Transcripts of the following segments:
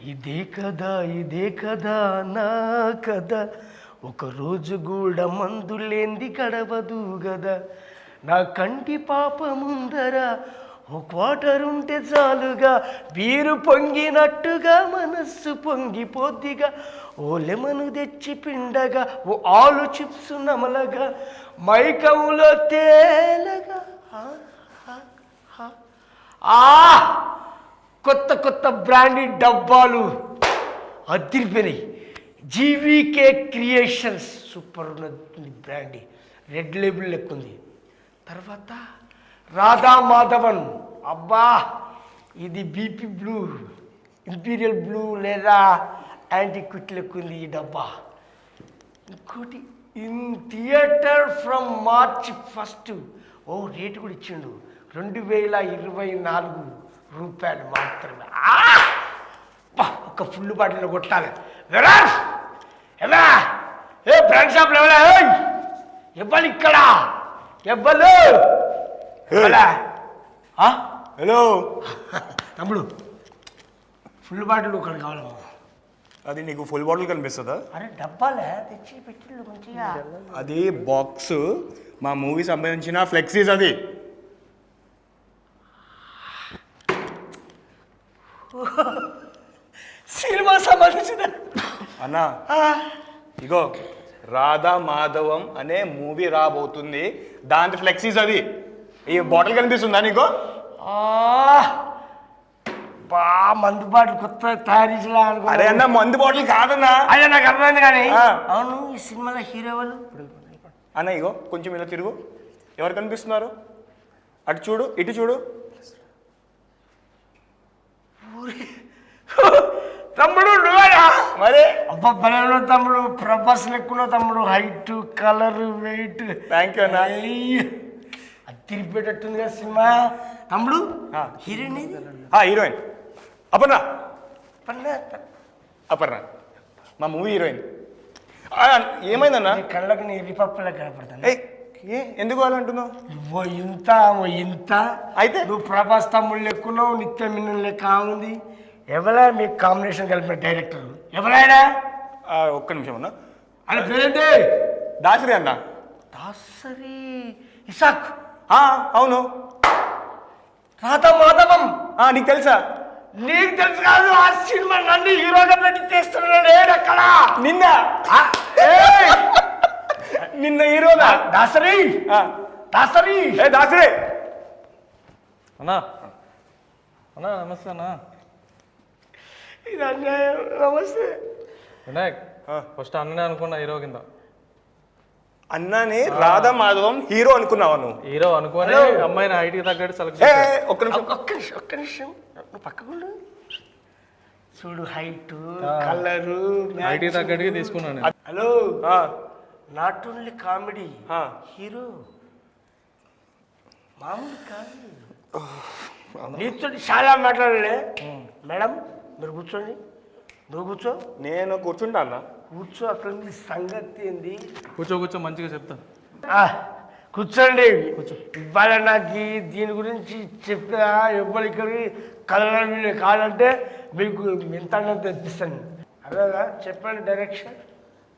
ఇదే కదా నా కథ ఒకరోజు కూడా మందులేంది గడవదు గదా నా కంటి పాప ముందర ఓ క్వార్టర్ ఉంటే చాలుగా వీరు పొంగినట్టుగా మనస్సు పొంగిపోద్దిగా ఓ లెమను తెచ్చి పిండగా ఓ ఆలు చిప్స్ నమలగా మైకంలో తేలగా కొత్త కొత్త బ్రాండెడ్ డబ్బాలు అదిరిపోయినాయి. జీవీకే క్రియేషన్స్ సూపర్ ఉన్నది బ్రాండీ, రెడ్ లేబుల్ లెక్క ఉంది. తర్వాత రాధా మాధవన్, అబ్బా ఇది బీపీ బ్లూ, ఇంపీరియల్ బ్లూ లేదా యాంటిక్విట్ లెక్క ఉంది ఈ డబ్బా. ఇంకోటి ఇన్ థియేటర్ ఫ్రమ్ మార్చ్ 1 ఓ రేటు కూడా ఇచ్చిండు, 2024 రూపాయలు మాత్రమే. ఒక ఫుల్ బాటిల్ కొట్టాలి. ఏ బ్రాండ్ షాప్లో ఎవరా ఇవ్వాలి ఇక్కడ ఇవ్వలు. హలో తమ్ముడు, ఫుల్ బాటిల్ ఒకటి కావాలమ్మా. అది నీకు ఫుల్ బాటిల్ కనిపిస్తుందా? అరే డబ్బాలే తెచ్చి పెట్టిళ్ళు మంచిగా. అది బాక్స్, మా మూవీ సంబంధించిన ఫ్లెక్సీస్. అది సినిమా సంబంధించిన అన్నా, ఇగో రాధా మాధవం అనే మూవీ రాబోతుంది, దాంతో ఫ్లెక్సీస్. అది ఈ బాటిల్ కనిపిస్తుందా నీకు? బా మందు బాటిల్ కొత్త తయారు చేసినా. అరే అన్న, మందు బాటిల్ కాదన్నా. అదే నాకు అర్థమైంది కానీ. అవును, ఈ సినిమాలో హీరో వాళ్ళు అన్న ఇగో కొంచెం ఇలా తిరుగు, ఎవరు కనిపిస్తున్నారు? అటు చూడు, ఇటు చూడు. తమ్ముడు నువ్వేనా? మరి అబ్బా బలంలో తమ్ముడు, ప్రభాస్ లెక్కున్న తమ్ముడు, height colour weight. Thank you అన్న. అది తిరిగిపోయేటట్టుంది కదా సినిమా. తమ్ముడు హీరోయిన్ హీరోయిన్ అపర్ణ. పన్న అపర్ణ మా మూవీ హీరోయిన్. ఏమైందన్నా? కళ్ళకి నీ రిపప్పులా కనపడతాను. ఎందుకు అలా అంటున్నావు? ఓ ఇంత అయితే నువ్వు ప్రభాస్ తమ్ముడు లెక్కున్నావు, నిత్య మిన్నన్ లెక్క ఉంది. ఎవరా మీకు కాంబినేషన్ కలిపిన డైరెక్టర్ ఎవరైనా? ఒక్క నిమిషం అన్న. అని పేరేంటి? దాసరి అన్న. దాసరి ఇసాక్. అవును. రాధా మాధవం నీకు తెలుసా? నీకు తెలుసు కాదు, ఆ సినిమా నన్ను హీరోగా పెట్టి తీస్తున్నాడు. ఏడక్కడ నిన్న నిన్న హీరోనా? దాసరి దాసరి దాసరి అన్నా. అన్నా నమస్తే అన్నా. ఇది అన్యాయం. నమస్తే వినాయక్. ఫస్ట్ అన్ననే అనుకున్నా హీరో కింద. అన్నాని రాధా మాధవం హీరో అనుకున్నావా నువ్వు? హీరో అనుకోని అమ్మాయిని హైట్కి తగ్గట్టు సెలెక్ట్. ఒక్క నిమిషం నువ్వు పక్కకు చూడు, హైట్ కలరు హైట్కి తగ్గట్టుగా తీసుకున్నాను. Hello, not only comedy, hero మామూలు కాదు. నీతో చాలా మాట్లాడలే. మేడం మీరు కూర్చోండి, నువ్వు కూర్చో. నేను కూర్చుంటా అన్న. కూర్చో, అక్కడ సంగతి ఏంది? కూర్చో మంచిగా చెప్తాను. కూర్చోండి. ఇవాళ నాకు దీని గురించి చెప్పిన ఎవ్వరు ఇక్కడికి కలర్ కావాలంటే మీకు ఎంత తెప్పిస్తాను. అదేగా చెప్పండి డైరెక్షన్.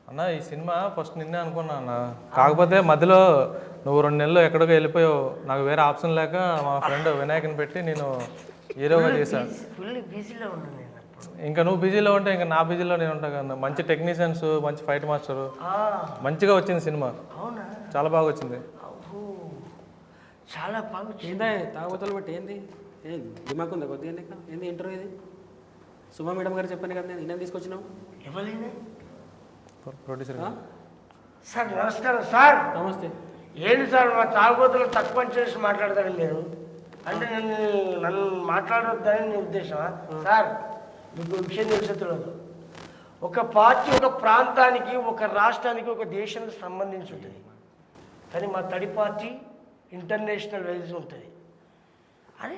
అన్న ఈ సినిమా ఫస్ట్ నిన్నే అనుకున్నా అన్న, కాకపోతే మధ్యలో నువ్వు 2 నెలలు ఎక్కడికో వెళ్ళిపోయావు. నాకు వేరే ఆప్షన్ లేక మా ఫ్రెండ్ వినాయకుని పెట్టి నేను హీరోగా చేశాను. ఫుల్ బిజీలో ఉన్నాను నేను. ఇంకా నువ్వు బిజీలో ఉంటే ఇంకా నా బిజీలో నేను ఉంటాను కదా. మంచి టెక్నీషియన్స్, మంచి ఫైట్ మాస్టరు, మంచిగా వచ్చింది సినిమా. అవునా? చాలా బాగా వచ్చింది. చాలా బాగా. ఏందా తాగుబోతులు బట్టి ఏంది దిమాక్ ఉందా కొద్దిగా? ఏంది ఇంటర్వ్యూ ఇది? సుమా మేడం గారు చెప్పాను కదా, నేను తీసుకొచ్చినావు. ఎవరైనా ప్రొడ్యూసర్ సార్ నమస్కారం సార్. నమస్తే. ఏంటి సార్ మా తాగుబోతులు తక్కువ చేసి మాట్లాడతారు మీరు? అంటే నన్ను మాట్లాడొద్దని నీ ఉద్దేశమా? సార్ మీకు విషయం తెలిసేది, ఒక పార్టీ ఒక ప్రాంతానికి, ఒక రాష్ట్రానికి, ఒక దేశానికి సంబంధించి ఉంటుంది. కానీ మా తడి పార్టీ ఇంటర్నేషనల్ వైజ్ ఉంటుంది. అరే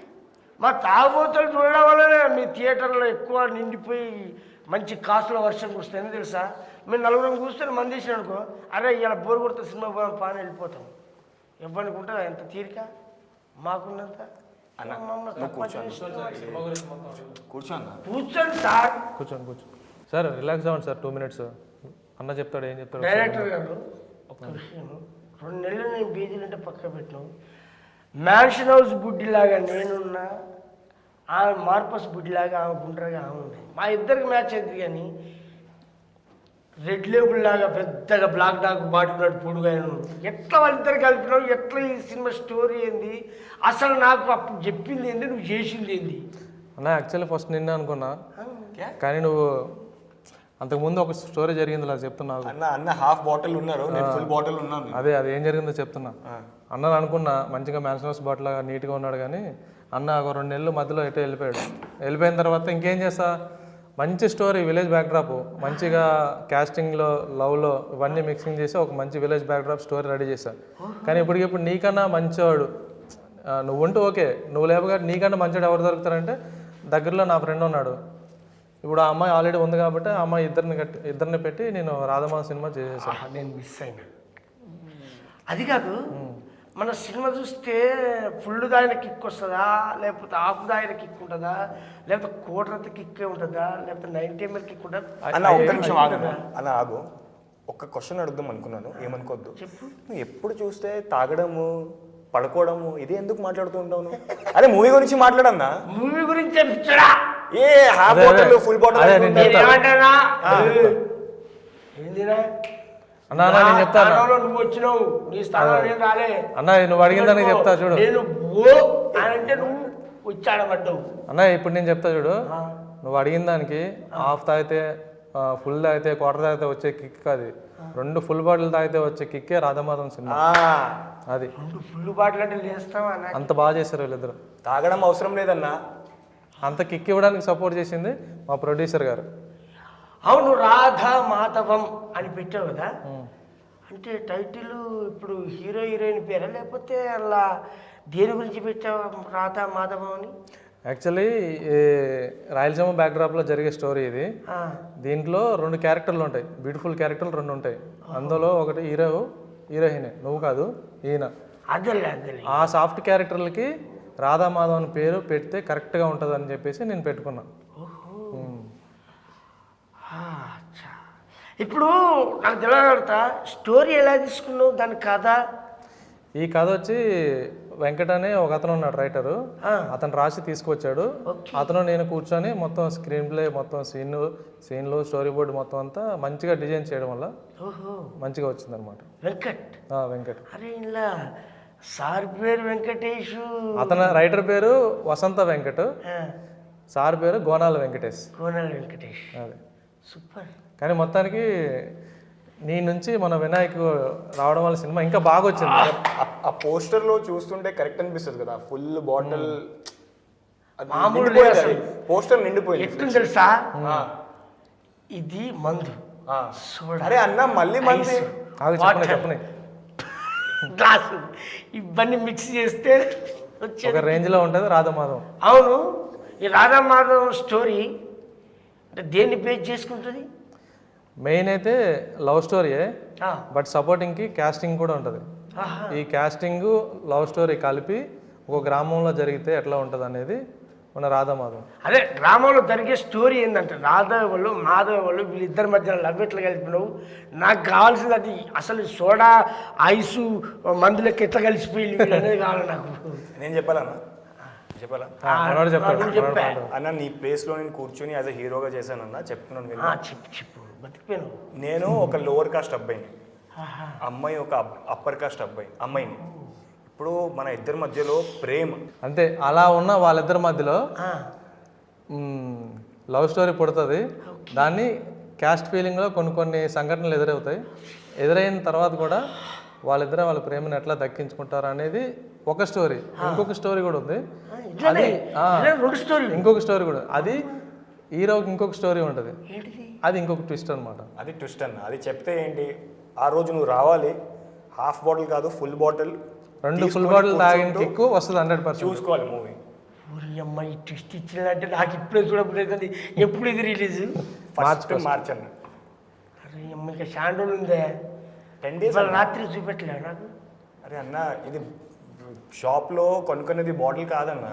మా తాగుబోతులు చూడడం వల్లనే మీ థియేటర్లో ఎక్కువ నిండిపోయి మంచి కాసుల వర్షం కురుస్తుంది. తెలుసా? మేము 4 కూర్చొని మంది వేసినాం అనుకో, అరే ఇలా బోరు కొడితే సినిమా పోదాం పాని వెళ్ళిపోతాం. ఎవరికి ఉంటుందా ఎంత తీరిక? మాకున్నంత అన్న నువ్వు కూర్చో కూర్చో అన్న. కూర్చోండి సార్. కూర్చోండి సార్, రిలాక్స్ అవ్వండి సార్. 2 minutes అన్న చెప్తాడు, ఏం చెప్తాడు. డైరెక్టర్ గారు ఒక విషయం, 2 నెలలు నేను బీజీలు అంటే పక్క పెట్టినావు. మ్యాన్షన్ హౌస్ బుడ్డిలాగా నేనున్నా, ఆమె మార్పస్ బుడ్డిలాగా ఆమె గుండ్రగా ఆమె ఉన్నాయి. మా ఇద్దరికి మ్యాచ్ అయింది. కానీ రెడ్ లేబుల్ లాగా పెద్దగా బ్లాక్ డాక్ బాటున్నాడు పొడుగా. ఎట్లా వాళ్ళిద్దరు కలిపినావు? ఎట్లా ఈ సినిమా స్టోరీ ఏంది? అసలు నాకు అప్పుడు చెప్పింది ఏంది, నువ్వు చేసింది ఏంది? అన్న యాక్చువల్లీ ఫస్ట్ నిన్నే అనుకున్నా, కానీ నువ్వు అంతకుముందు ఒక స్టోరీ జరిగింది అలా చెప్తున్నా. అన్న హాఫ్ బాటిల్ ఉన్నారు, నేను ఫుల్ బాటిల్ ఉన్నాను. అదే ఏం జరిగిందో చెప్తున్నా. అన్నని అనుకున్నా మంచిగా మ్యాన్షన్ హౌస్ బాటిల్ లాగా నీట్గా ఉన్నాడు, కానీ అన్న ఒక 2 నెలలు మధ్యలో ఎటో వెళ్ళిపోయిన తర్వాత ఇంకేం చేస్తా, మంచి స్టోరీ, విలేజ్ బ్యాక్డ్రాప్, మంచిగా క్యాస్టింగ్లో, లవ్లో ఇవన్నీ మిక్సింగ్ చేసి ఒక మంచి విలేజ్ బ్యాక్డ్రాప్ స్టోరీ రెడీ చేశాను. కానీ ఇప్పటికిప్పుడు నీకన్నా మంచివాడు నువ్వు ఉంటూ ఓకే, నువ్వు లేవుగా నీకన్నా మంచివాడు ఎవరు దొరుకుతారంటే దగ్గరలో నా ఫ్రెండ్ ఉన్నాడు. ఇప్పుడు ఆ అమ్మాయి ఆల్రెడీ ఉంది కాబట్టి ఆ అమ్మాయి ఇద్దరిని పెట్టి నేను రాధమాధవ్ సినిమా చేసేసాను. నేను మిస్ అయినా. అది కాదు, మన సినిమా చూస్తే ఫుల్గా ఆయన కిక్ వస్తుందా, లేకపోతే హాఫ్గా ఆయన కిక్ ఉంటుందా, లేకపోతే కోటరంత కిక్కే ఉంటుందా, లేకపోతే 90 ml కిక్ ఉంటుందా? అన్న ఒక్క నిమిషం ఆగు అన్న, ఆగు. ఒక్క క్వశ్చన్ అడుగుదాం అనుకున్నాను, ఏమనుకోవద్దు. చెప్పు. నువ్వు ఎప్పుడు చూస్తే తాగడము, పడుకోవడము, ఇది ఎందుకు మాట్లాడుతూ ఉంటావు నువ్వు? అదే మూవీ గురించి మాట్లాడన్నా. మూవీ గురించి పిచ్చడా? ఏ హాఫ్ బాటిల్ ఫుల్ బాటిల్ ఏమంటానా? ఏందిరా అన్నా నేను చెప్తాను. నువ్వు వచ్చినావు, నీ స్థానంలో నేను రాలే. అన్న నువ్వు అడిగిందని చెప్తా చూడు. నేను అంటే నువ్వు వచ్చాడబడ్డావు. అన్న ఇప్పుడు నేను చెప్తా చూడు, నువ్వు అడిగిన దానికి హాఫ్ తాగితే, ఫుల్ తాగితే, క్వార్టర్ తాగితే వచ్చే కిక్ కాదు, 2 full బాటిల్ తాగితే వచ్చే కిక్కే రాధమాధవ్ సినిమా. అది 2 full బాటిల్ అంటే లేస్తావా? అంత బాగా చేశారు వీళ్ళిద్దరు. తాగడం అవసరం లేదన్నా, అంత కిక్ ఇవ్వడానికి సపోర్ట్ చేసింది మా ప్రొడ్యూసర్ గారు. అవును, రాధా మాధవం అని పెట్టావు కదా, అంటే టైటిల్ ఇప్పుడు హీరో హీరోయిన్ పేరా, లేకపోతే అలా దేని గురించి పెట్టావు రాధా మాధవం అని? యాక్చువల్లీ రాయలసీమ బ్యాక్డ్రాప్లో జరిగే స్టోరీ ఇది. దీంట్లో 2 క్యారెక్టర్లు ఉంటాయి, బ్యూటిఫుల్ క్యారెక్టర్లు 2 ఉంటాయి. అందులో ఒకటి హీరోయిన్, నువ్వు కాదు ఈయన. అదే ఆ సాఫ్ట్ క్యారెక్టర్లకి రాధా మాధవ్ అని పేరు పెడితే కరెక్ట్గా ఉంటుంది అని చెప్పేసి నేను పెట్టుకున్నా. ఇప్పుడు నాకు తెలియగలుగుతా, స్టోరీ ఎలా తీసుకున్నావు, దాని కథ? ఈ కథ వచ్చి వెంకట్ అనే ఒక అతను ఉన్నాడు రైటరు, అతను రాసి తీసుకొచ్చాడు. అతను నేను కూర్చొని మొత్తం స్క్రీన్ ప్లే, మొత్తం సీన్లు స్టోరీ బోర్డు మొత్తం అంతా మంచిగా డిజైన్ చేయడం వల్ల మంచిగా వచ్చింది అనమాట. వెంకట్. అరే ఇలా సార్ పేరు వెంకటేష్, అతను రైటర్ పేరు వసంత వెంకట్, సార్ పేరు గోనాల వెంకటేష్. అదే సూపర్. కానీ మొత్తానికి నీ నుంచి మన వినాయక్ రావడం వల్ల సినిమా ఇంకా బాగా వచ్చింది. ఆ పోస్టర్ లో చూస్తుంటే కరెక్ట్ అనిపిస్తుంది కదా, ఫుల్ బాటిల్ పోస్టర్ నిండిపోయింది. ఎట్లుంది తెలుసా, ఇది మందు, అరే అన్న మళ్ళీ మంది చెప్పని గ్లాసు ఇవన్నీ మిక్స్ చేస్తే ఒక రేంజ్ లో ఉంటుంది రాధామాధవ్. అవును, ఈ రాధామాధవ్ స్టోరీ అంటే దేన్ని బేస్ చేసుకుంటుంది? మెయిన్ అయితే లవ్ స్టోరీయే, బట్ సపోర్టింగ్కి క్యాస్టింగ్ కూడా ఉంటుంది. ఈ క్యాస్టింగ్ లవ్ స్టోరీ కలిపి ఒక గ్రామంలో జరిగితే ఎట్లా ఉంటుంది అనేది మన రాధామాధవ్. అదే గ్రామంలో జరిగే స్టోరీ ఏంటంటే రాధవ్ వాళ్ళు మాధవ్ వాళ్ళు వీళ్ళిద్దరి మధ్య లవ్ ఎట్లా కలిపినావు, నాకు కావాల్సింది అది. అసలు సోడా ఐసు మందులకి ఎట్లా కలిసిపోయి అనేది కావాలి నాకు. నేను చెప్పాలన్నా అన్న, నీ ప్లేస్ లో నేను కూర్చొని యాజ్ అ హీరోగా చేశానన్నా, చెప్తున్నాను. చెప్పు బతికిపోయాను. నేను ఒక లోవర్ కాస్ట్ అబ్బాయిని, అమ్మాయి ఒక అప్పర్ కాస్ట్ అమ్మాయిని. ఇప్పుడు మన ఇద్దరి మధ్యలో ప్రేమ అంతే, అలా ఉన్న వాళ్ళిద్దరి మధ్యలో లవ్ స్టోరీ పుడుతుంది. దాన్ని క్యాస్ట్ ఫీలింగ్లో కొన్ని సంఘటనలు ఎదురవుతాయి. ఎదురైన తర్వాత కూడా వాళ్ళిద్దరే వాళ్ళ ప్రేమను ఎట్లా దక్కించుకుంటారు అనేది ఒక స్టోరీ. ఇంకొక స్టోరీ కూడా ఉంది, ఇంకొక స్టోరీ కూడా. అది హీరోకి ఇంకొక స్టోరీ ఉంటుంది, అది ఇంకొక ట్విస్ట్ అనమాట. అది ట్విస్ట్ అన్న, అది చెప్తే ఏంటి, ఆ రోజు నువ్వు రావాలి, హాఫ్ బాటిల్ కాదు ఫుల్ బాటిల్, 2 full బాటిల్ తాగిన కిక్ వస్తుంది 100%. చూసుకోవాలి మూవీ. అమ్మాయి ట్విస్ట్ ఇచ్చిందంటే నాకు ఇప్పుడే చూడబోతుంది. ఎప్పుడు ఇది రిలీజ్? మార్చ్ అన్న. అరే అమ్మ, ఇంకా షాండోలు ఉందే, 10 days రాత్రి చూపెట్టలే నాకు. అరే అన్న, ఇది షాప్లో కొనుక్కునేది బాటిల్ కాదన్న,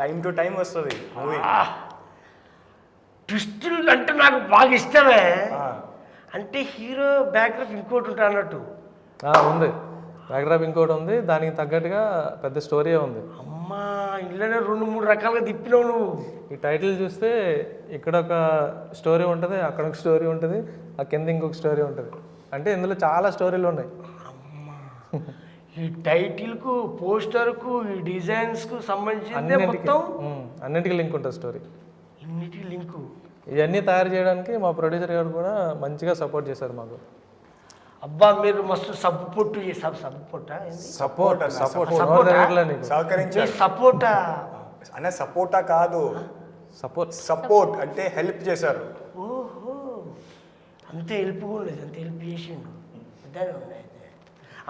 టైం టు టైం వస్తుంది మూవీ. ట్విస్టులు అంటే నాకు బాగా ఇష్టమే. అంటే హీరో బ్యాక్గ్రౌండ్ ఇంకోటి ఉంటా అన్నట్టు. ఉంది బ్యాక్డ్రాప్ ఇంకోటి ఉంది, దానికి తగ్గట్టుగా పెద్ద స్టోరీ ఉంది. అమ్మా ఇళ్ళనే 2-3 రకాలుగా తిప్పినావు నువ్వు. ఈ టైటిల్ చూస్తే ఇక్కడ ఒక స్టోరీ ఉంటుంది, అక్కడ ఒక స్టోరీ ఉంటుంది, ఆ కింద ఇంకొక స్టోరీ ఉంటుంది. అంటే ఇందులో చాలా స్టోరీలు ఉన్నాయి. ఈ టైటిల్కు, పోస్టర్కు, ఈ డిజైన్స్కు సంబంధించింది మొత్తం అన్నింటికి లింక్ ఉంటుంది స్టోరీ. ఇన్నిటికి లింకు. ఇవన్నీ తయారు చేయడానికి మా ప్రొడ్యూసర్ గారు కూడా మంచిగా సపోర్ట్ చేశారు మాకు. అబ్బా మీరు మస్తు సబ్బు పొట్టు సబ్బు పొట్ట సపోర్ట్ సహకరించారు. సపోర్టా అన్న, సపోర్టా కాదు, సపోర్ట్ అంటే హెల్ప్ చేశారు. ఓహో అంతే హెల్ప్ కూడా లేదు, అంతే హెల్ప్ చేసిండు. ఇద్దరే ఉన్నాయి.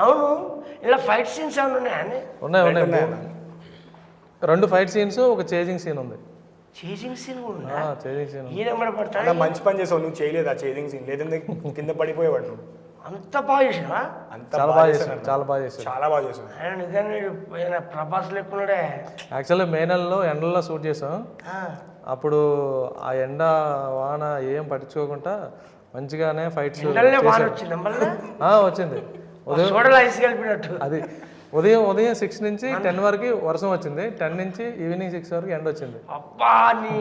అవును ఇలా ఫైట్ సీన్స్ ఏమైనా ఉన్నాయని? ఉన్నాయి. 2 ఫైట్ సీన్స్, ఒక చేజింగ్ సీన్ ఉంది. చేజింగ్ సీన్ కూడా చేజింగ్ సీన్ ఈయన పడతాడు. మంచి పని చేసావు, నువ్వు చేయలేదు ఆ చేజింగ్ సీన్, లేదంటే కింద పడిపోయేవాడు నువ్వు. అంత బాగా చేసినావా? చాలా బాగా చేశాను, చాలా బాగా చేశాను, చాలా బాగా చేశాను. ఆయన నిజంగా ప్రభాస్ లేకున్నాడే. యాక్చువల్లీ మే నెలలో ఎండల్లో షూట్ చేసాం. అప్పుడు ఆ ఎండ వాన ఏం పట్టించుకోకుండా మంచిగానే ఫైట్స్ వచ్చింది. అది ఉదయం 6 నుంచి 10 వరకు వర్షం వచ్చింది, 10 నుంచి ఈవినింగ్ 6 వరకు ఎండ వచ్చింది. అబ్బా నీ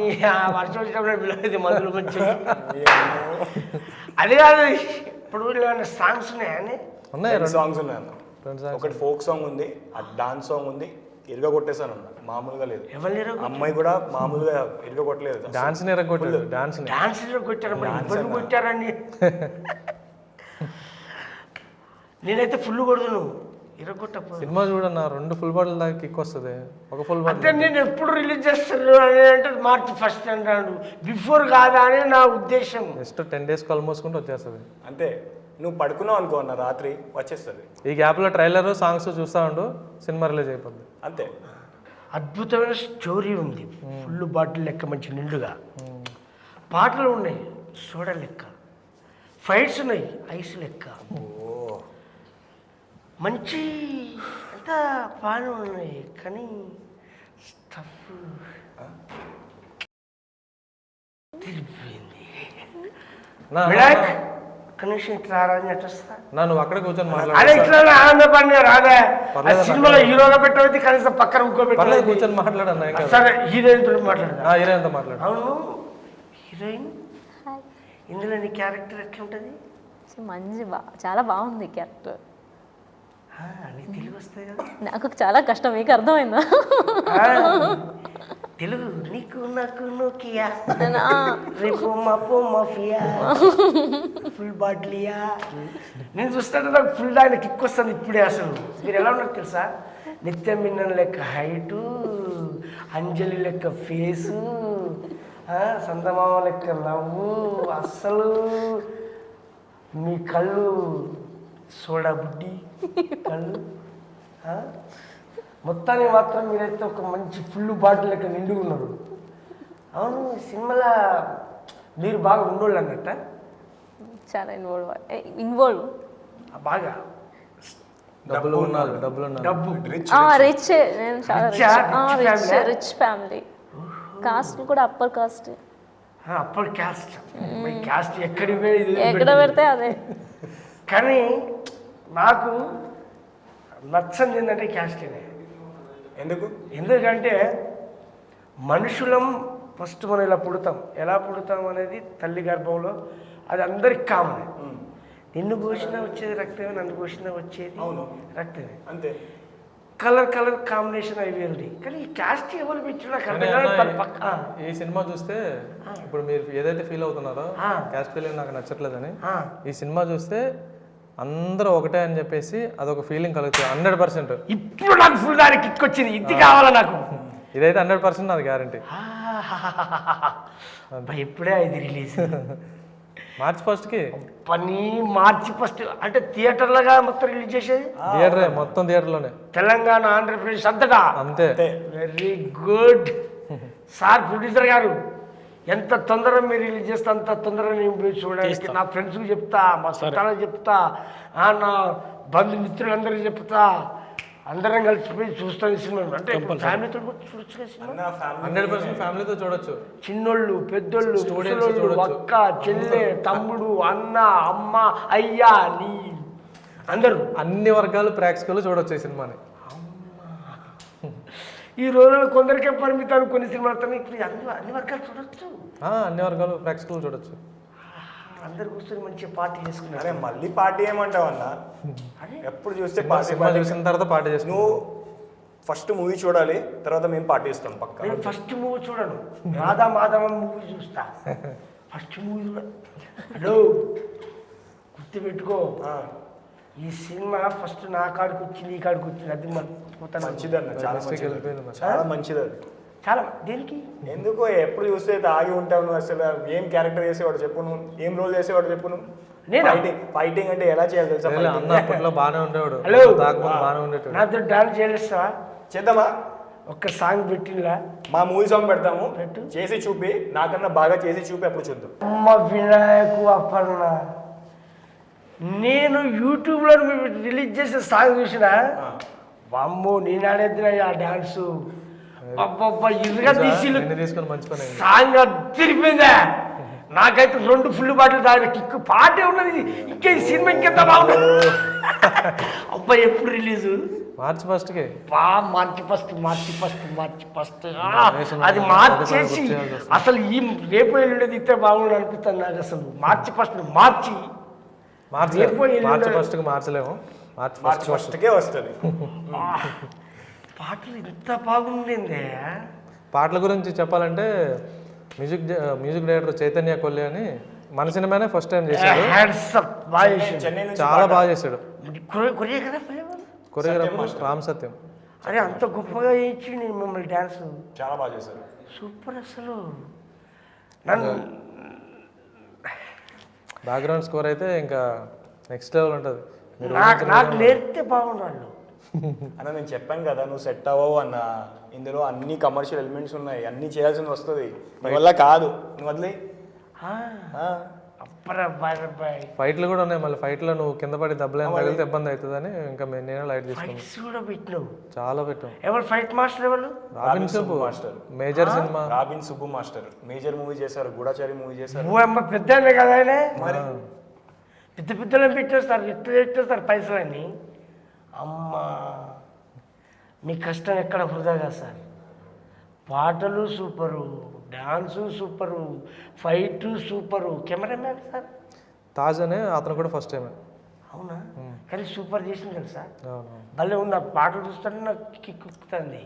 వర్షం వచ్చినప్పుడు మందులు మంచి అది కాదు. ఇప్పుడు సాంగ్స్ ఉన్నాయని? ఉన్నాయి, 2 సాంగ్స్ ఉన్నాయి అన్న. ఒకటి ఫోక్ సాంగ్ ఉంది, ఆ డాన్స్ సాంగ్ ఉంది. ఇరుగా కొట్టేసాను అన్న, మామూలుగా లేదు. అమ్మాయి కూడా మామూలుగా ఇరుగా కొట్టలేదు, డాన్స్ కొట్టారు. డాన్స్ కొట్టారని నేనైతే ఫుల్ కొడుతును. సినిమా చూడన్నా 2 ఫుల్ బాటిల్ దాకా కిక్ వస్తుంది. ఒక ఫుల్ బాటిల్ అంటే నేను ఎప్పుడు రిలీజ్ చేస్తాను అని అంటే March 1 అంటాడు. బిఫోర్ కాదా అని నా ఉద్దేశం. జస్ట్ 10 days కళ్ళు మూసుకుంటూ వచ్చేస్తుంది అంతే. నువ్వు పడుకున్నావు అనుకో అన్న, రాత్రి వచ్చేస్తుంది. ఈ గ్యాప్లో ట్రైలర్ సాంగ్స్ చూస్తా ఉండు, సినిమా రిలీజ్ అయిపోద్ది అంతే. అద్భుతమైన స్టోరీ ఉంది, ఫుల్ బాటిల్ లెక్క మంచి నిండుగా పాటలు ఉన్నాయి, సోడా లెక్క ఫైట్స్ ఉన్నాయి, ఐస్ లెక్క మంచి అంతా బాగానే ఉన్నాయి. కానీ స్టఫ్ తిరిగిపోయింది. కనీసం ఇట్లా రాని అట్లా నువ్వు అక్కడ కూర్చొని అదే ఇట్లా ఆనందపడినా రాదా? సినిమాలో హీరోగా పెట్టవచ్చు, కనీసం పక్కన ఇంకోబెట్టాలి, కూర్చొని మాట్లాడన్నా. సరే హీరోయిన్ తో మాట్లాడదా? హీరోయిన్తో మాట్లాడు. అవును హీరోయిన్, ఇందులో నీ క్యారెక్టర్ ఎట్లుంటుంది? మంచి చాలా బాగుంది క్యారెక్టర్. నీకు తెలుగు వస్తుంది కదా? నాకు చాలా కష్టం, మీకు అర్థమైందా? తెలుగు నీకు నాకు నోకియా రేపు మాపో మాఫియా ఫుల్ బాటిలియా. నేను చూస్తుంటే నాకు ఫుల్ ఆయన కిక్ వస్తుంది ఇప్పుడే. అసలు మీరు ఎలా ఉన్నారు తెలుసా? నిత్యం మిన్నన్ లెక్క హైటు, అంజలి లెక్క ఫేసు, సందమామ లెక్క నవ్వు, అస్సలు మీ కళ్ళు సోడా బుడ్డి కళ్ళు. మొత్తానికి మాత్రం మీరైతే ఒక మంచి ఫుల్ బాటిల్ లెక్క నిండుగా ఉన్నారు. అవును సినిమాలో మీరు బాగా ఉండోళ్ళు అన్నట్ట? చాలా ఇన్వాల్వ్ బాగా డబ్బు రిచ్. నేను చాలా రిచ్ ఫ్యామిలీ. కాస్ట్ కూడా అప్పర్ కాస్ట్. అప్పర్ క్యాస్ట్ ఎక్కడ పెడితే అదే. కానీ నాకు నచ్చంది ఏంటంటే క్యాస్ట్నే. ఎందుకంటే మనుషులం ఫస్ట్ మనం ఇలా పుడతాం, ఎలా పుడతాం అనేది తల్లి గర్భంలో అది అందరికి కామన్. నిన్ను పోసినా వచ్చేది రక్తమే, నన్ను పోసినా వచ్చేది రక్తమే. అంతే. కలర్ కాంబినేషన్ అవి వేరుంది. కానీ ఈ క్యాస్ట్ ఎవరు పెట్టినా ఈ సినిమా చూస్తే ఇప్పుడు మీరు ఏదైతే ఫీల్ అవుతున్నారో క్యాస్ట్ ఫీలింగ్ నాకు నచ్చట్లేదని, ఈ సినిమా చూస్తే అందరూ ఒకటే అని చెప్పేసి అదొక ఫీలింగ్ కలుగుతుంది 100%. ఇప్పుడు నాకు ఫుల్ దానికి కిక్ వచ్చింది, ఇది కావాలా నాకు. ఇదైతే 100% నాది గ్యారంటీ. ఇప్పుడే ఇది రిలీజ్ March 1కి. March 1 అంటే థియేటర్లుగా మొత్తం రిలీజ్ చేసేది? థియేటరే, మొత్తం థియేటర్లోనే. తెలంగాణ, ఆంధ్రప్రదేశ్ అంతటా. అంతే. వెరీ గుడ్ సార్ ప్రొడ్యూసర్ గారు. ఎంత తొందరగా మీరు రిలీజ్ చేస్తే అంత తొందరగా నేను చూడడానికి నా ఫ్రెండ్స్కి చెప్తా, మా చుట్టాలకు చెప్తా, నా బంధుమిత్రులందరికీ చెప్తా. అందరం కలిసిపోయి చూస్తాం ఈ సినిమా. అంటే ఫ్యామిలీతో కూడా చూడొచ్చు కదా సినిమా. 100% ఫ్యామిలీతో చూడొచ్చు. చిన్నోళ్ళు, పెద్దోళ్ళు, Students ముసలోళ్ళు, చూడొచ్చు. అక్క, చెల్లె, తమ్ముడు, అన్న, అమ్మ, అయ్యా, నీ అందరూ అన్ని వర్గాలు ప్రేక్షకులు చూడొచ్చు ఈ సినిమాని. ఈ రోజుల్లో కొందరికే పరిమితాలు కొన్ని సినిమాలతో ఇప్పుడు అన్ని వర్గాలు చూడొచ్చు. అన్ని వర్గాలు ప్రేక్షకులు చూడొచ్చు. అందరు కూర్చొని మంచిగా పార్టీ చేసుకున్నారు. అరే మళ్ళీ పార్టీ ఏమంటావు అన్న? ఎప్పుడు చూస్తే పార్టీ సినిమా చూసిన తర్వాత పార్టీ చేసుకున్నాం. నువ్వు ఫస్ట్ మూవీ చూడాలి, తర్వాత మేము పార్టీ ఇస్తాం పక్క. నేను ఫస్ట్ మూవీ చూడను, రాధా మాధవ మూవీ చూస్తా. ఫస్ట్ మూవీ చూడ. హలో గుర్తుపెట్టుకో, ఈ సినిమా ఫస్ట్ నా కాడికి వచ్చింది, ఈ కాడికి వచ్చింది. అది మంచిదన్న, చాలా మంచిది, చాలా మంచిది అది. చాలా దేనికి ఎందుకో ఎప్పుడు చూస్తే ఆగి ఉంటావు నువ్వు. అసలు ఏం క్యారెక్టర్ చేసేవాడు చెప్పు, నువ్వు ఏం రోల్ చేసేవాడు చెప్పు. నువ్వు ఫైటింగ్ అంటే ఎలా చేయాలి తెలుసా? అన్న అప్పట్లో బాగానే ఉండేవాడు. హలో బాగానే ఉండేవాడు. నాతో డాన్స్ చేస్తావా? చేద్దామా? ఒక్క సాంగ్ పెట్టినలా మా మూవీ సాంగ్ పెడతాము, చేసి చూపి, నాకన్నా బాగా చేసి చూపి, అప్పుడు చూద్దాం. అమ్మ వినాయకు అప్పన్న, నేను యూట్యూబ్లో రిలీజ్ చేసిన సాంగ్ చూసినా అమ్మో నేను ఆడేద్దిన ఆ డాన్సు. అబ్బబ్బా ఇదిగా తీసుకొని మంచి పని. సాంగ్ తిరిగిపోయిందా? నాకైతే 2 ఫుల్ బాటిల్ తాగిన కిక్కు పాటే ఉన్నది. ఇంకా ఈ సినిమా ఇంకెంత బాగుంది. అబ్బాయి ఎప్పుడు రిలీజు? మార్చి 1కి. మార్చి ఫస్ట్ అది మార్చేసి అసలు ఈ రేపు వెళ్ళేది ఇస్తే బాగుండు అనిపిస్తుంది నాకు. అసలు మార్చి 1 మార్చి మార్చి 1కి మార్చలేము. మార్చి 1కే వస్తుంది. పాటలు ఇంత బాగుండిందే. పాటల గురించి చెప్పాలంటే మ్యూజిక్ డైరెక్టర్ చైతన్య కొల్లి అని మన సినిమానే ఫస్ట్ టైం చేశాడు. చాలా బాగా చేశాడు. కొరియోగ్రాఫర్ రామ్ సత్యం. అరే అంత గొప్పగా చేయించి నేను మిమ్మల్ని డాన్స్ చాలా బాగా చేశారు. సూపర్. అసలు బ్యాక్గ్రౌండ్ స్కోర్ అయితే ఇంకా నెక్స్ట్ లెవెల్ ఉంటుంది. నాకు నేర్పితే బాగుండాలి. అన్న నేను చెప్పాను కదా, నువ్వు సెట్ అవ్వవు అన్న. ఇందులో అన్ని కమర్షియల్ ఎలిమెంట్స్ ఉన్నాయి, అన్ని చేయాల్సింది వస్తుంది, నీ వల్ల కాదు, నువ్వు వదిలే. ఫైట్లు కూడా ఉన్నాయి. మళ్ళీ ఫైట్లో నువ్వు కింద పడి దెబ్బలేని తగిలితే ఇబ్బంది అవుతుందని ఇంకా నేను లైట్ తీసుకున్నాను. చాలా పెట్టాం. ఎవరు ఫైట్ మాస్టర్? ఎవరు? Robin Subbu master. Major cinema robin Subbu master major movie చేశారు, గూఢచారి మూవీ చేశారు. పెద్ద కదా ఆయన. పెద్ద పెద్దలను పెట్టేస్తారు, పెట్టేస్తారు పైసలన్నీ. అమ్మా మీ కష్టం ఎక్కడ వృధాగా సార్. పాటలు super, dance super, fight super, cameraman sir Taj అనే అతను కూడా ఫస్ట్ టైం. అవునా? కానీ సూపర్ చేసింది తెలుసా, భలే ఉంది. ఆ పాటలు చూస్తుంటే నాకు కిక్కుతుంది.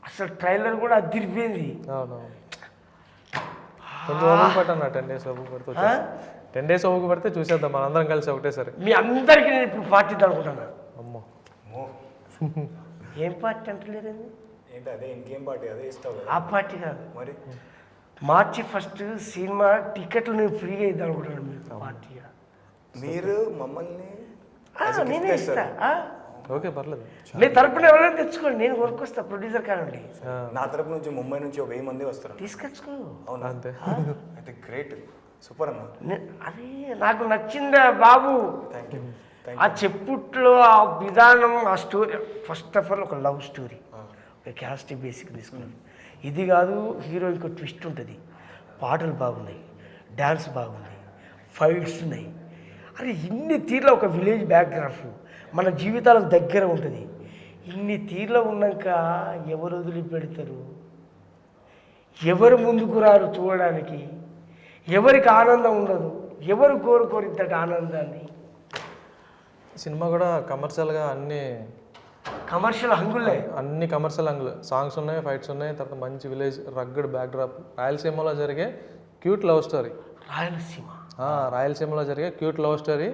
అసలు ట్రైలర్ కూడా అదిరిపోయింది. కొంచెం ఓపిక పట్టాను, 10 days ఓపిక పడితే 10 days ఓపిక పడితే చూసేద్దాం మనందరం కలిసి ఒకటేసారి. మీ అందరికీ నేను ఇప్పుడు పార్టీ అనుకుంటున్నా. అమ్మో ఏం పార్టీ అంటలేరు? ఏంటి అదే ఇంకేం పార్టీ? అదే ఇస్తావు ఆ పార్టీ కాదు మరి. మార్చి 1 సినిమా టికెట్లు నేను ఫ్రీగా ఇద్దాం అనుకుంటున్నాను. మీరు పార్టీగా మీరు మమ్మల్ని నేనే ఇస్తా. ఓకే పర్లేదు. మీ తరపున ఎవరైనా తెచ్చుకోండి, నేను కొనుక్కొస్తా. ప్రొడ్యూసర్ కానండి. నా తరపు నుంచి ముంబై నుంచి 1000 మంది వస్తారు. తీసుకొచ్చుకో. అవునా? అంతే. అయితే గ్రేట్, సూపర్ అన్న. అది నాకు నచ్చిందా బాబు. Thank you. ఆ చెప్పుట్లో ఆ విధానం, ఆ స్టోరీ. ఫస్ట్ ఆఫ్ ఆల్ ఒక లవ్ స్టోరీ, ఒక క్యాస్ట్ బేసిక్ తీసుకున్నాను. ఇది కాదు, హీరో ఇంకో ట్విస్ట్ ఉంటుంది. పాటలు బాగున్నాయి, డ్యాన్స్ బాగున్నాయి, ఫైట్స్ ఉన్నాయి. అరే ఇన్ని తీర్ల ఒక విలేజ్ బ్యాక్గ్రౌండ్ మన జీవితాలకు దగ్గర ఉంటుంది. ఇన్ని తీర్ల ఉన్నాక ఎవరు వదిలిపెడతారు? ఎవరు ముందుకు రారు చూడడానికి? ఎవరికి ఆనందం ఉండదు? ఎవరు కోరుకోరు ఇంతటి ఆనందాన్ని? సినిమా కూడా కమర్షియల్గా కమర్షియల్ హంగులే, అన్ని కమర్షియల్ హంగులు. సాంగ్స్ ఉన్నాయి, ఫైట్స్ ఉన్నాయి, తర్వాత మంచి విలేజ్ రగ్గడ్ బ్యాక్డ్రాప్. రాయలసీమలో జరిగే క్యూట్ లవ్ స్టోరీ. రాయలసీమలో జరిగే క్యూట్ లవ్ స్టోరీ.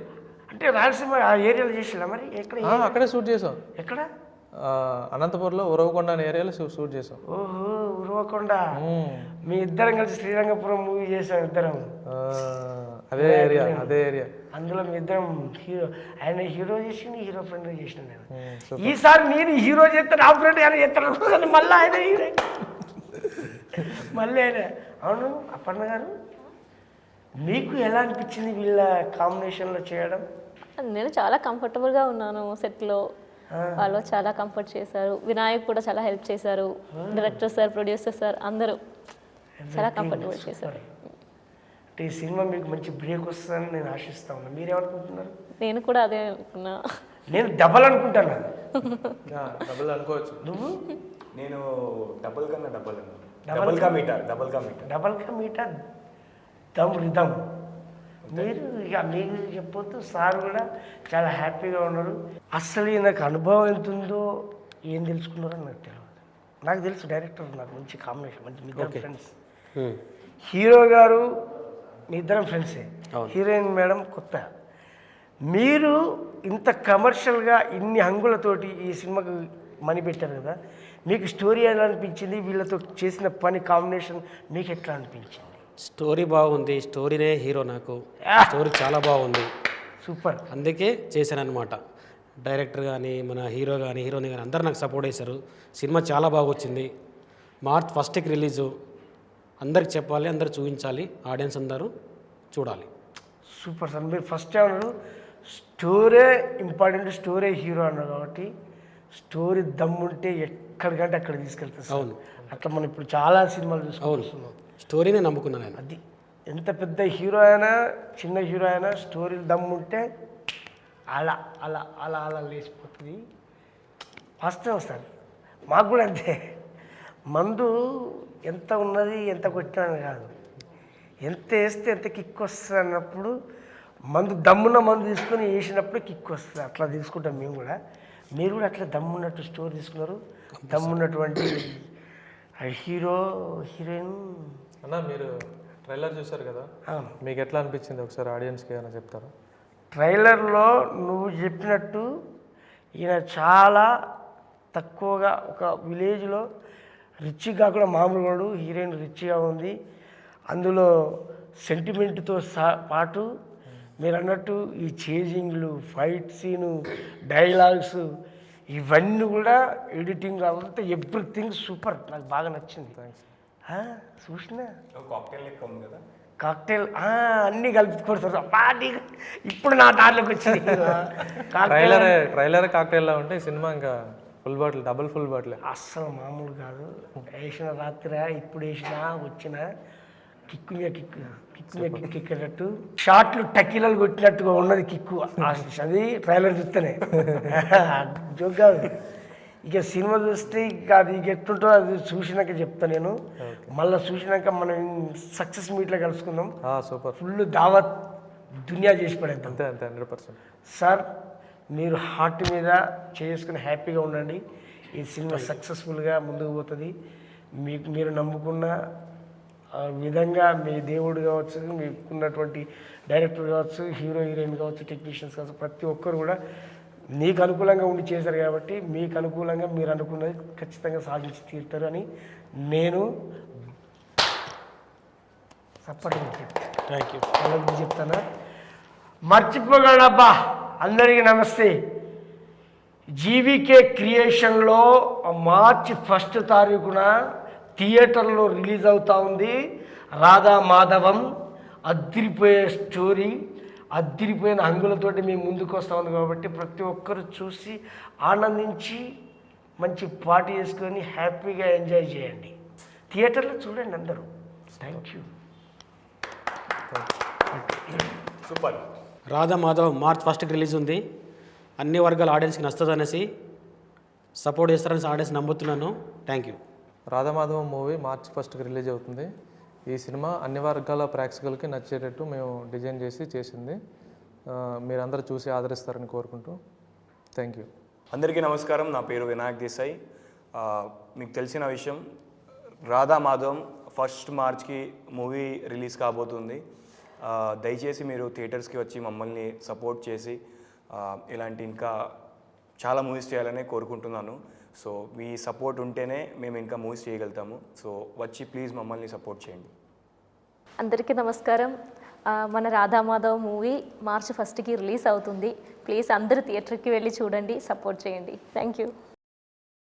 అంటే రాయలసీమ ఆ ఏరియాలో చేసినా మరి? ఎక్కడ? అక్కడే షూట్ చేసాం. ఎక్కడ? అనంతపూర్లో ఉరవకొండ అనే ఏరియాలో షూట్ చేసాం. ఓహో, ఉరవకొండ. మీ ఇద్దరం కలిసి శ్రీరంగపురం మూవీ చేసాం ఇద్దరం. అదే ఏరియా. అందులో మీ ఇద్దరం హీరో. ఆయన హీరో చేసింది, హీరో ఫ్రెండ్ చేసిన నేను. ఈసారి నేను హీరో చేస్తాను, ఆ ఫ్రెండ్ ఆయన చేస్తాను, మళ్ళీ ఆయన హీరో, మళ్ళీ ఆయన. అవును అప్పన్న గారు, మీకు ఎలా అనిపించింది వీళ్ళ కాంబినేషన్లో చేయడం? నేను చాలా కంఫర్టబుల్గా ఉన్నాను సెట్లో. వాళ్ళు చాలా కంఫర్ట్ చేశారు. వినాయక్ కూడా చాలా హెల్ప్ చేశారు. డైరెక్టర్ సార్, ప్రొడ్యూసర్ సార్ అందరూ చాలా కంఫర్టబుల్ చేశారు. అంటే ఈ సినిమా మీకు మంచి బ్రేక్ వస్తుందని నేను ఆశిస్తా ఉన్నాను. మీరేమనుకుంటున్నారు? నేను కూడా అదే అనుకున్నా. నేను డబల్ అనుకుంటాను. డబుల్ అనుకోవచ్చు. నువ్వు? నేను డబుల్ కా మీటర్ దమ్ రిధమ్. మీరు ఇక మీకు చెప్పొద్దు. సార్ కూడా చాలా హ్యాపీగా ఉన్నారు. అసలు నాకు అనుభవం ఎంత ఉందో ఏం తెలుసుకున్నారో నాకు తెలియదు. నాకు తెలుసు డైరెక్టర్ నాకు మంచి కాంబినేషన్, మంచి మీ ఇద్దరం ఫ్రెండ్స్. హీరో గారు మీ ఇద్దరం ఫ్రెండ్సే, హీరోయిన్ మేడం కొత్త. మీరు ఇంత కమర్షియల్గా ఇన్ని హంగులతోటి ఈ సినిమాకు మనీ పెట్టారు కదా, మీకు స్టోరీ ఎలా అనిపించింది? వీళ్ళతో చేసిన పని కాంబినేషన్ మీకు ఎట్లా అనిపించింది? స్టోరీ బాగుంది. స్టోరీనే హీరో నాకు. స్టోరీ చాలా బాగుంది, సూపర్. అందుకే చేశాను అనమాట. డైరెక్టర్ కానీ, మన హీరో కానీ, హీరోయిన్ కానీ అందరూ నాకు సపోర్ట్ చేశారు. సినిమా చాలా బాగా వచ్చింది. మార్చ్ 1కి రిలీజు. అందరికి చెప్పాలి, అందరు చూపించాలి, ఆడియన్స్ అందరూ చూడాలి. Super sir. మీరు ఫస్ట్ అన్నారు స్టోరీ ఇంపార్టెంట్, స్టోరీ హీరో అన్నారు కాబట్టి స్టోరీ దమ్ముంటే ఎక్కడికంటే అక్కడ తీసుకెళ్తారు. అవును, అట్లా మనం ఇప్పుడు చాలా సినిమాలు చూసుకుంటున్నాం. స్టోరీనే నమ్ముకున్నాను నేను. అది ఎంత పెద్ద హీరో అయినా చిన్న హీరో అయినా స్టోరీ దమ్ముంటే అలా అలా అలా అలా లేచిపోతుంది. వాస్తవం సార్. మాకు కూడా అంతే. మందు ఎంత ఉన్నది ఎంత కొట్టినా కాదు, ఎంత వేస్తే ఎంత కిక్ వస్తుంది అన్నప్పుడు మందు దమ్మున్న మందు తీసుకొని వేసినప్పుడు కిక్ వస్తుంది. అట్లా తీసుకుంటాం మేము కూడా. మీరు కూడా అట్లా దమ్మున్నట్టు స్టోరీ తీసుకున్నారు. దమ్మున్నటువంటి హీరో హీరోయిన్. అన్న మీరు ట్రైలర్ చూసారు కదా, మీకు ఎట్లా అనిపించింది ఒకసారి ఆడియన్స్కి ఏమైనా చెప్తారా? ట్రైలర్లో నువ్వు చెప్పినట్టు ఈయన చాలా తక్కువగా ఒక విలేజ్లో రిచ్గా కూడా మామూలు హీరోయిన్ రిచ్గా ఉంది. అందులో సెంటిమెంట్తో పాటు మీరు అన్నట్టు ఈ చేజింగ్లు, ఫైట్ సీను, డైలాగ్స్ ఇవన్నీ కూడా ఎడిటింగ్ అంతా ఎవ్రీథింగ్ సూపర్. నాకు బాగా నచ్చింది. చూసినా కాక్టైల్ అన్నీ కలిపి కొడతారు. ఇప్పుడు నా దాంట్లోకి వచ్చింది. ట్రైలర్ కాక్టైల్లా ఉంటే సినిమా ఇంకా full bottle, double full bottle. అస్సలు మామూలు కాదు. వేసిన రాత్రి ఇప్పుడు వేసినా వచ్చినా కిక్కు మీద కిక్కు ఎక్కేటట్టు షార్ట్లు టకీలలు కొట్టినట్టుగా ఉన్నది కిక్కు. అది ట్రైలర్ చూస్తేనే జోక్ కాదు. ఇక సినిమా చూస్తే ఇక అది ఎట్టుంటో అది చూసినాక చెప్తా నేను. మళ్ళీ చూసినాక మనం సక్సెస్ మీట్లో కలుసుకుందాం. సూపర్. ఫుల్ దావత్ దునియా చేసి పడేద్దాం. అంతే అంతే 100%. సార్ మీరు హార్ట్ మీద చేసుకుని హ్యాపీగా ఉండండి. ఈ సినిమా సక్సెస్ఫుల్గా ముందుకు పోతుంది. మీరు నమ్ముకున్న విధంగా మీ దేవుడు కావచ్చు, మీకున్నటువంటి డైరెక్టర్ కావచ్చు, హీరో హీరోయిన్ కావచ్చు, టెక్నీషియన్స్ కావచ్చు, ప్రతి ఒక్కరు కూడా నీకు అనుకూలంగా ఉండి చేశారు కాబట్టి మీకు అనుకూలంగా మీరు అనుకున్నది ఖచ్చితంగా సాధించి తీరుతారు అని నేను సపోర్ట్ థ్యాంక్ యూ చెప్తాను. మర్చిపోగలబ్బా. అందరికీ నమస్తే. జీవీకే క్రియేషన్లో మార్చి 1 తారీఖున థియేటర్లో రిలీజ్ అవుతూ ఉంది రాధా మాధవం. అద్దిరిపోయే స్టోరీ, అద్దిరిపోయిన హంగులతోటి మేము ముందుకు వస్తూ ఉంది కాబట్టి ప్రతి ఒక్కరు చూసి ఆనందించి మంచి పార్టీ చేసుకొని హ్యాపీగా ఎంజాయ్ చేయండి. థియేటర్లో చూడండి అందరూ. Thank you. Super. Radha Madhav March 1కి రిలీజ్ ఉంది. అన్ని వర్గాల ఆడియన్స్కి నచ్చుతుంది అనేసి సపోర్ట్ చేస్తారని ఆడియన్స్ నమ్ముతున్నాను. Thank you. Radhamadhavam movie March 1కి రిలీజ్ అవుతుంది. ఈ సినిమా అన్ని వర్గాల ప్రేక్షకులకి నచ్చేటట్టు మేము డిజైన్ చేసింది. మీరందరూ చూసి ఆదరిస్తారని కోరుకుంటూ థ్యాంక్ యూ. అందరికీ నమస్కారం. నా పేరు వినాయక్ దేశాయ్. మీకు తెలిసిన విషయం, రాధా మాధవం 1 మార్చ్కి మూవీ రిలీజ్ కాబోతుంది. దయచేసి మీరు థియేటర్స్కి వచ్చి మమ్మల్ని సపోర్ట్ చేసి ఇలాంటి ఇంకా చాలా మూవీస్ చేయాలని కోరుకుంటున్నాను. సో మీ సపోర్ట్ ఉంటేనే మేము ఇంకా మూవీస్ చేయగలుగుతాము. సో వచ్చి ప్లీజ్ మమ్మల్ని సపోర్ట్ చేయండి. అందరికీ నమస్కారం. మన రాధామాధవ్ మూవీ మార్చి 1కి రిలీజ్ అవుతుంది. ప్లీజ్ అందరూ థియేటర్కి వెళ్ళి చూడండి, సపోర్ట్ చేయండి. Thank you.